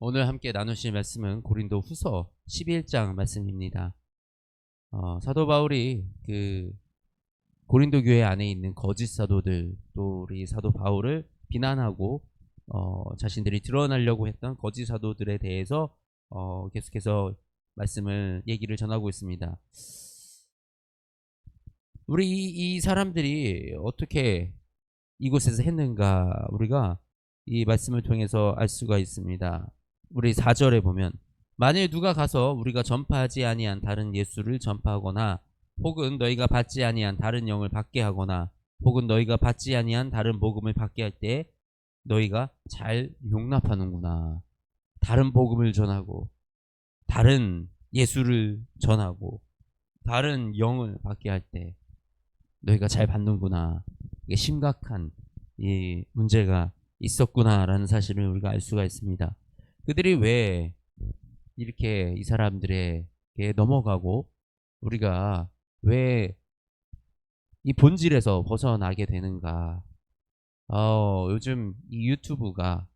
오늘 함께 나누실 말씀은 고린도 후서 11장 말씀입니다. 사도 바울이 고린도 교회 안에 있는 거짓 사도들, 또 우리 사도 바울을 비난하고 자신들이 드러나려고 했던 거짓 사도들에 대해서 계속해서 얘기를 전하고 있습니다. 우리 이 사람들이 어떻게 이곳에서 했는가 우리가 이 말씀을 통해서 알 수가 있습니다. 우리 4절에 보면, 만일 누가 가서 우리가 전파하지 아니한 다른 예수를 전파하거나, 혹은 너희가 받지 아니한 다른 영을 받게 하거나, 혹은 너희가 받지 아니한 다른 복음을 받게 할 때 너희가 잘 용납하는구나. 다른 복음을 전하고, 다른 예수를 전하고, 다른 영을 받게 할 때 너희가 잘 받는구나. 이게 심각한 이 문제가 있었구나라는 사실을 우리가 알 수가 있습니다. 그들이 왜 이렇게 이 사람들에게 넘어가고 우리가 왜 이 본질에서 벗어나게 되는가? 요즘 이 유튜브가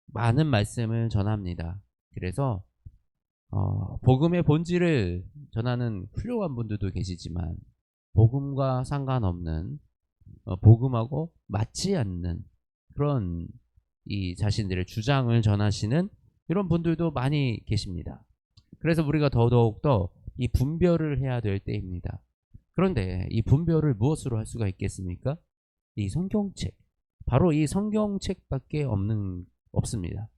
많은 말씀을 전합니다. 그래서 복음의 본질을 전하는 훌륭한 분들도 계시지만, 복음과 상관없는 복음하고 맞지 않는 그런 이 자신들의 주장을 전하시는 이런 분들도 많이 계십니다. 그래서 우리가 더더욱더 이 분별을 해야 될 때입니다. 그런데 이 분별을 무엇으로 할 수가 있겠습니까? 이 성경책, 바로 이 성경책밖에 없습니다.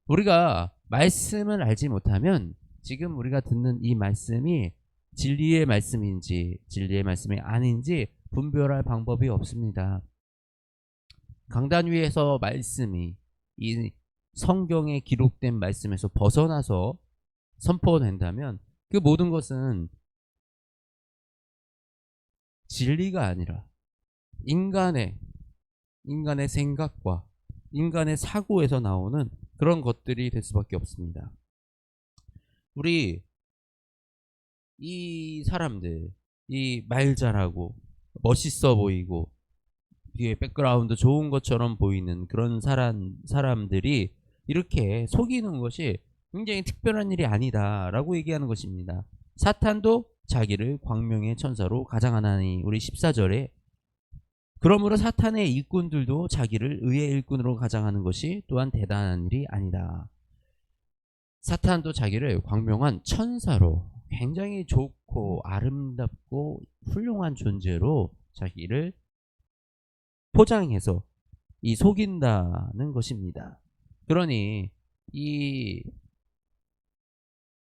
우리가 말씀을 알지 못하면 지금 우리가 듣는 이 말씀이 진리의 말씀인지 진리의 말씀이 아닌지 분별할 방법이 없습니다. 강단 위에서 말씀이 이 성경에 기록된 말씀에서 벗어나서 선포된다면 그 모든 것은 진리가 아니라 인간의 생각과 인간의 사고에서 나오는 그런 것들이 될 수밖에 없습니다. 우리 이 사람들, 이 말 잘하고 멋있어 보이고 뒤에 백그라운드 좋은 것처럼 보이는 그런 사람들이 이렇게 속이는 것이 굉장히 특별한 일이 아니다라고 얘기하는 것입니다. 사탄도 자기를 광명의 천사로 가장하나니, 우리 14절에, 그러므로 사탄의 일꾼들도 자기를 의의 일꾼으로 가장하는 것이 또한 대단한 일이 아니다. 사탄도 자기를 광명한 천사로, 굉장히 좋고 아름답고 훌륭한 존재로 자기를 포장해서 이 속인다는 것입니다. 그러니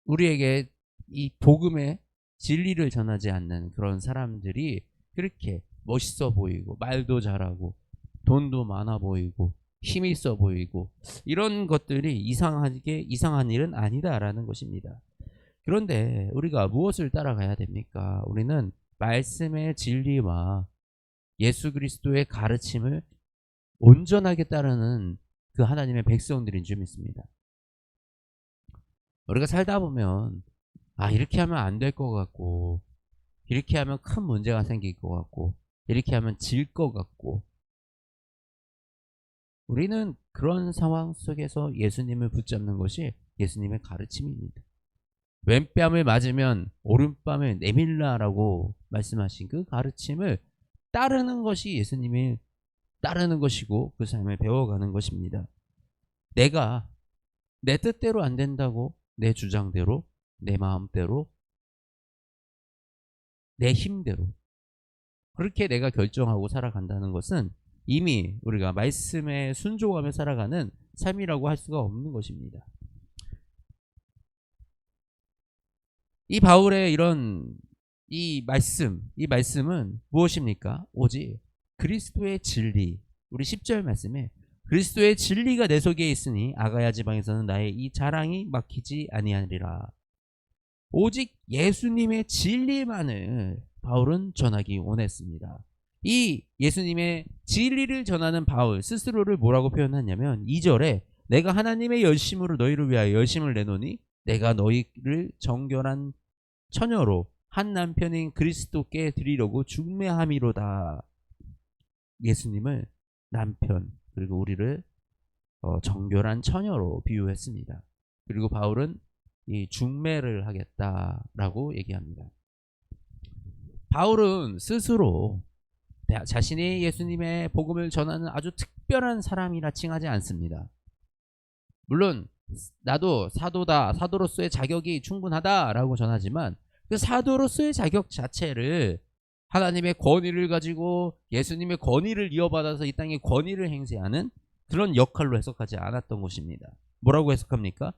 우리에게 이 복음의 진리를 전하지 않는 그런 사람들이 그렇게 멋있어 보이고 말도 잘하고 돈도 많아 보이고 힘이 있어 보이고 이런 것들이 이상한 일은 아니다라는 것입니다. 그런데 우리가 무엇을 따라가야 됩니까? 우리는 말씀의 진리와 예수 그리스도의 가르침을 온전하게 따르는 그 하나님의 백성들인 줄 믿습니다. 우리가 살다 보면 이렇게 하면 안 될 것 같고, 이렇게 하면 큰 문제가 생길 것 같고, 이렇게 하면 질 것 같고, 우리는 그런 상황 속에서 예수님을 붙잡는 것이 예수님의 가르침입니다. 왼뺨을 맞으면 오른뺨을 내밀라라고 말씀하신 그 가르침을 따르는 것이 예수님이 따르는 것이고 그 삶을 배워가는 것입니다. 내가 내 뜻대로 안 된다고, 내 주장대로, 내 마음대로, 내 힘대로 그렇게 내가 결정하고 살아간다는 것은 이미 우리가 말씀에 순종하며 살아가는 삶이라고 할 수가 없는 것입니다. 이 바울의 이 말씀은 무엇입니까? 오직 그리스도의 진리, 우리 10절 말씀에 그리스도의 진리가 내 속에 있으니 아가야 지방에서는 나의 이 자랑이 막히지 아니하리라. 오직 예수님의 진리만을 바울은 전하기 원했습니다. 이 예수님의 진리를 전하는 바울 스스로를 뭐라고 표현하냐면 2절에 내가 하나님의 열심으로 너희를 위하여 열심을 내노니 내가 너희를 정결한 처녀로 한 남편인 그리스도께 드리려고 중매함이로다. 예수님을 남편, 그리고 우리를 정결한 처녀로 비유했습니다. 그리고 바울은 이 중매를 하겠다라고 얘기합니다. 바울은 스스로 자신이 예수님의 복음을 전하는 아주 특별한 사람이라 칭하지 않습니다. 물론 나도 사도다, 사도로서의 자격이 충분하다라고 전하지만 그 사도로서의 자격 자체를 하나님의 권위를 가지고 예수님의 권위를 이어받아서 이 땅에 권위를 행세하는 그런 역할로 해석하지 않았던 것입니다. 뭐라고 해석합니까?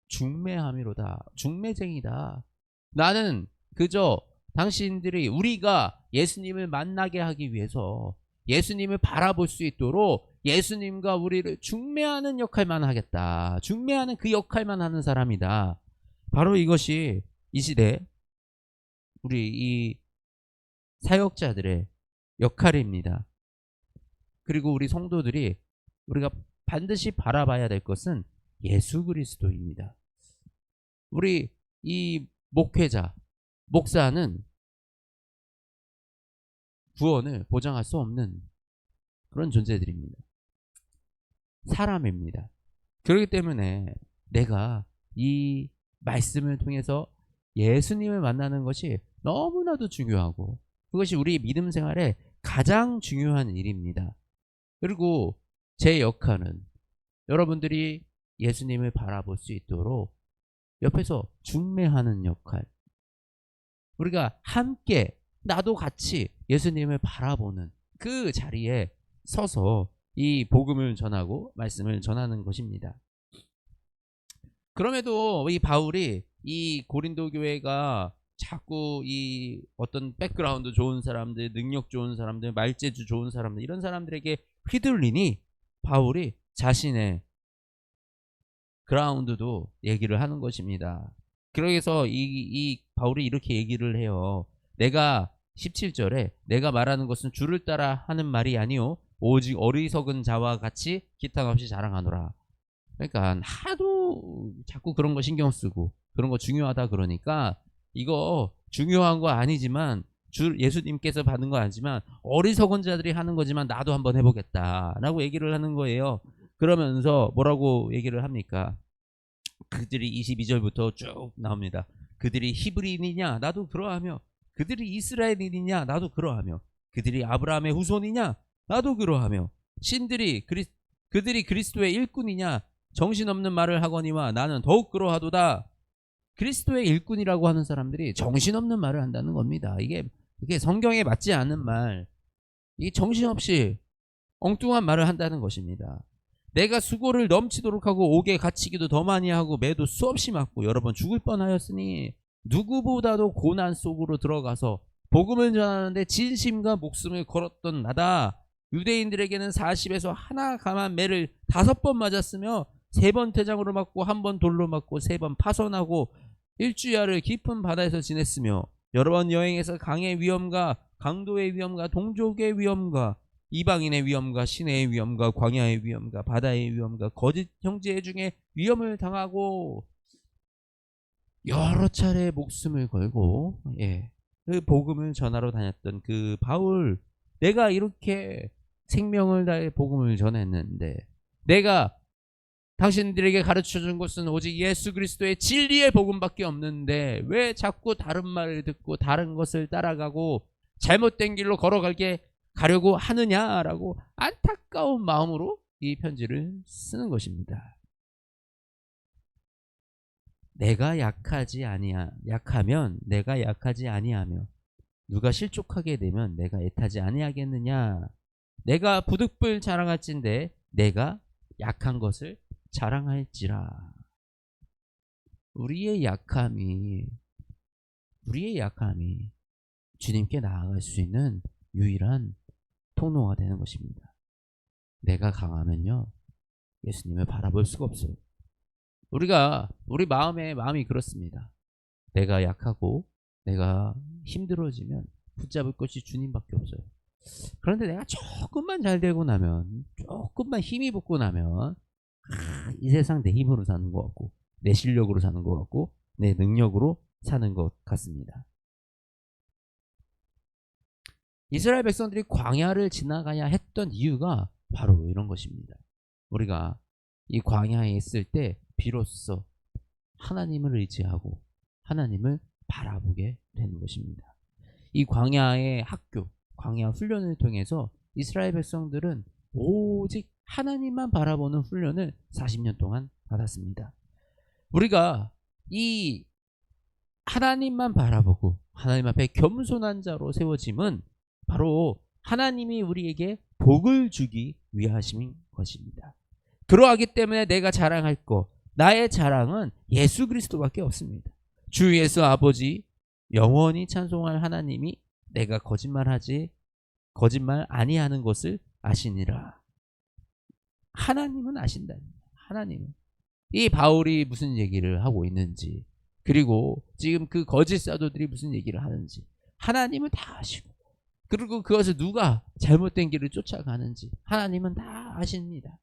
중매함이로다. 중매쟁이다. 나는 그저 당신들이 우리가 예수님을 만나게 하기 위해서 예수님을 바라볼 수 있도록 예수님과 우리를 중매하는 역할만 하겠다. 중매하는 그 역할만 하는 사람이다. 바로 이것이 이 시대 우리 이 사역자들의 역할입니다. 그리고 우리 성도들이 우리가 반드시 바라봐야 될 것은 예수 그리스도입니다. 우리 이 목회자, 목사는 구원을 보장할 수 없는 그런 존재들입니다. 사람입니다. 그렇기 때문에 내가 이 말씀을 통해서 예수님을 만나는 것이 너무나도 중요하고 그것이 우리 믿음 생활에 가장 중요한 일입니다. 그리고 제 역할은 여러분들이 예수님을 바라볼 수 있도록 옆에서 중매하는 역할. 우리가 함께 나도 같이 예수님을 바라보는 그 자리에 서서 이 복음을 전하고 말씀을 전하는 것입니다. 그럼에도 이 바울이 이 고린도 교회가 자꾸 이 어떤 백그라운드 좋은 사람들, 능력 좋은 사람들, 말재주 좋은 사람들 이런 사람들에게 휘둘리니 바울이 자신의 그라운드도 얘기를 하는 것입니다. 그래서 이 바울이 이렇게 얘기를 해요. 내가 17절에 내가 말하는 것은 주를 따라 하는 말이 아니요 오직 어리석은 자와 같이 기탄 없이 자랑하노라. 그러니까 하도 자꾸 그런 거 신경 쓰고 그런 거 중요하다 그러니까 이거 중요한 거 아니지만 예수님께서 받은 거 아니지만 어리석은 자들이 하는 거지만 나도 한번 해보겠다라고 얘기를 하는 거예요. 그러면서 뭐라고 얘기를 합니까? 그들이 22절부터 쭉 나옵니다. 그들이 히브리인이냐 나도 그러하며 그들이 이스라엘인이냐 나도 그러하며 그들이 아브라함의 후손이냐 나도 그러하며 그들이 그리스도의 일꾼이냐 정신없는 말을 하거니와 나는 더욱 그러하도다. 그리스도의 일꾼이라고 하는 사람들이 정신없는 말을 한다는 겁니다. 이게 성경에 맞지 않는 말, 이게 정신없이 엉뚱한 말을 한다는 것입니다. 내가 수고를 넘치도록 하고 옥에 갇히기도 더 많이 하고 매도 수없이 맞고 여러 번 죽을 뻔하였으니 누구보다도 고난 속으로 들어가서 복음을 전하는데 진심과 목숨을 걸었던 나다. 유대인들에게는 40에서 하나 감한 매를 5번 맞았으며 3번 태장으로 맞고 1번 돌로 맞고 3번 파손하고 일주야를 깊은 바다에서 지냈으며 여러 번 여행해서 강의 위험과 강도의 위험과 동족의 위험과 이방인의 위험과 시내의 위험과 광야의 위험과 바다의 위험과 거짓 형제 중에 위험을 당하고 여러 차례 목숨을 걸고 그 복음을 전하러 다녔던 그 바울, 내가 이렇게 생명을 다해 복음을 전했는데 내가 당신들에게 가르쳐준 것은 오직 예수 그리스도의 진리의 복음밖에 없는데 왜 자꾸 다른 말을 듣고 다른 것을 따라가고 잘못된 길로 가려고 하느냐라고 안타까운 마음으로 이 편지를 쓰는 것입니다. 내가 약하면 내가 약하지 아니하며 누가 실족하게 되면 내가 애타지 아니하겠느냐. 내가 부득불 자랑할진대 내가 약한 것을 자랑할지라. 우리의 약함이 주님께 나아갈 수 있는 유일한 통로가 되는 것입니다. 내가 강하면요 예수님을 바라볼 수가 없어요. 우리 마음이 그렇습니다. 내가 약하고 내가 힘들어지면 붙잡을 것이 주님밖에 없어요. 그런데 내가 조금만 잘 되고 나면, 조금만 힘이 붙고 나면 이 세상 내 힘으로 사는 것 같고 내 실력으로 사는 것 같고 내 능력으로 사는 것 같습니다. 이스라엘 백성들이 광야를 지나가야 했던 이유가 바로 이런 것입니다. 우리가 이 광야에 있을 때 비로소 하나님을 의지하고 하나님을 바라보게 되는 것입니다. 이 광야의 학교, 광야 훈련을 통해서 이스라엘 백성들은 오직 하나님만 바라보는 훈련을 40년 동안 받았습니다. 우리가 이 하나님만 바라보고 하나님 앞에 겸손한 자로 세워짐은 바로 하나님이 우리에게 복을 주기 위하심인 것입니다. 그러하기 때문에 내가 자랑할 것, 나의 자랑은 예수 그리스도밖에 없습니다. 주 예수 아버지 영원히 찬송할 하나님이 내가 거짓말 아니하는 것을 아시니라. 하나님은 아신다. 하나님은. 이 바울이 무슨 얘기를 하고 있는지, 그리고 지금 그 거짓 사도들이 무슨 얘기를 하는지 하나님은 다 아시고, 그리고 그것을 누가 잘못된 길을 쫓아가는지 하나님은 다 아십니다.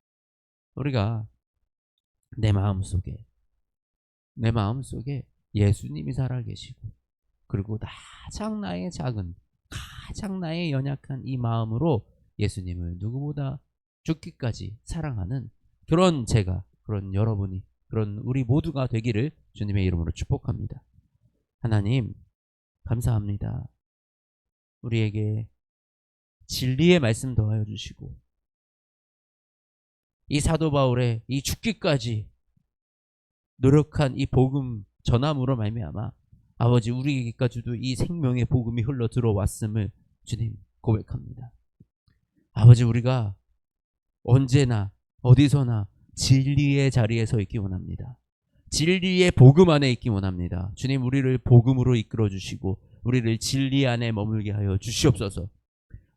우리가 내 마음속에 예수님이 살아계시고, 그리고 가장 나의 작은, 가장 나의 연약한 이 마음으로 예수님을 누구보다 죽기까지 사랑하는 그런 제가, 그런 여러분이, 그런 우리 모두가 되기를 주님의 이름으로 축복합니다. 하나님 감사합니다. 우리에게 진리의 말씀 더하여 주시고, 이 사도 바울의 이 죽기까지 노력한 이 복음 전함으로 말미암아 아버지 우리에게까지도 이 생명의 복음이 흘러 들어왔음을 주님 고백합니다. 아버지 우리가 언제나 어디서나 진리의 자리에 서 있기 원합니다. 진리의 복음 안에 있기 원합니다. 주님 우리를 복음으로 이끌어 주시고 우리를 진리 안에 머물게 하여 주시옵소서.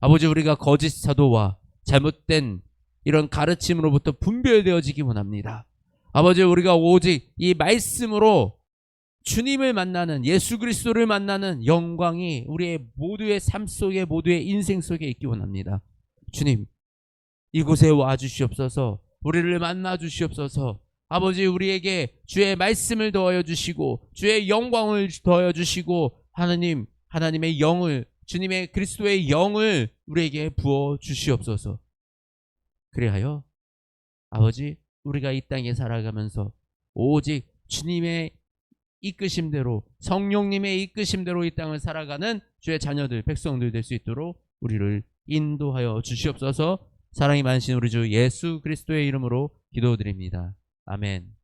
아버지 우리가 거짓 사도와 잘못된 이런 가르침으로부터 분별되어지기 원합니다. 아버지 우리가 오직 이 말씀으로 주님을 만나는, 예수 그리스도를 만나는 영광이 우리의 모두의 삶 속에, 모두의 인생 속에 있기 원합니다. 주님 이곳에 와 주시옵소서. 우리를 만나 주시옵소서. 아버지 우리에게 주의 말씀을 더하여 주시고 주의 영광을 더하여 주시고 하나님의 영을, 주님의 그리스도의 영을 우리에게 부어 주시옵소서. 그리하여 아버지 우리가 이 땅에 살아가면서 오직 주님의 이끄심대로, 성령님의 이끄심대로 이 땅을 살아가는 주의 자녀들, 백성들 될 수 있도록 우리를 인도하여 주시옵소서. 사랑이 많으신 우리 주 예수 그리스도의 이름으로 기도드립니다. 아멘.